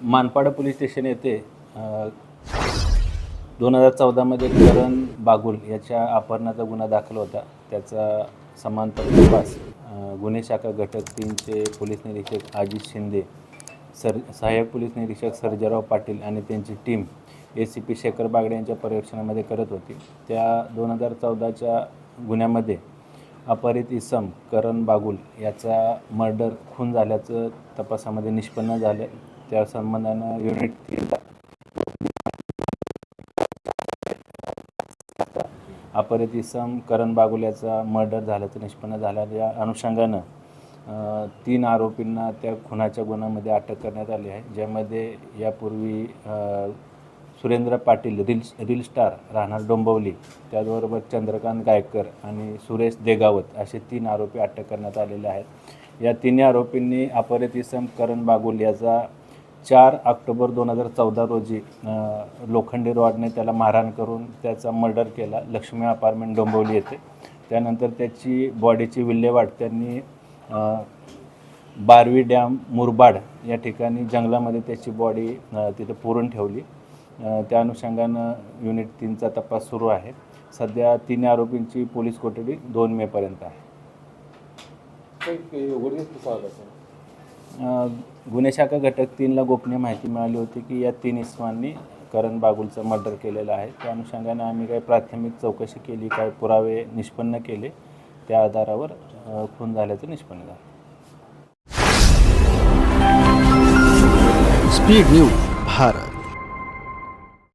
Manpada police station येथे 2014मध्ये करण बागुल याच्या अपहरणाचा गुन्हा दाखल होता. त्याचा समांतर तपास गुन्हे शाखा घटक 3चे पोलीस निरीक्षक अजित शिंदे, सहाय्यक पोलीस निरीक्षक सर्जेराव पाटील आणि त्यांची टीम ACP शेखर बागडे यांच्या पर्यवेक्षणामध्ये करत होती. त्या 2014च्या गुन्ह्यामध्ये अपहरित इसम करण बागुल याचा मर्डर खून झाल्याचं तपासामध्ये निष्पन्न झाले. त्या संबंधानं युनिट 3 अपहरित इसम करण बागुल याचा मर्डर झाल्याचं निष्पन्न झाल्याच्या अनुषंगानं 3 आरोपींना त्या खुनाच्या गुन्ह्यामध्ये अटक करण्यात आली आहे. ज्यामध्ये यापूर्वी सुरेंद्र पाटील रील स्टार राहणार डोंबिवली, त्याचबरोबर चंद्रकांत गायकर आणि सुरेश देगावत असे 3 आरोपी अटक करण्यात आलेले आहेत. या 3 आरोपींनी अपहरित इसम करण बागुल याचा 4 ऑक्टोबर 2014 रोजी लोखंडी रॉडने त्याला मारहाण करून त्याचा मर्डर केला लक्ष्मी अपार्टमेंट डोंबिवली येथे. त्यानंतर त्याची बॉडीची विल्हेवाट त्यांनी बारवी डॅम मुरबाड या ठिकाणी जंगलामध्ये त्याची बॉडी तिथे पुरून ठेवली. त्या अनुषंगानं युनिट 3चा तपास सुरू आहे. सध्या 3 आरोपींची पोलीस कोठडी 2 मेपर्यंत आहे. गुन्हे शाखा घटक 3ला गोपनीय माहिती मिळाली होती की या 3 इसमांनी करण बागुलचं मर्डर केलेलं आहे. त्या अनुषंगानं आम्ही काही प्राथमिक चौकशी केली, काही पुरावे निष्पन्न केले, त्या आधारावर खून झाल्याचं निष्पन्न झालं. Speed news Bharat.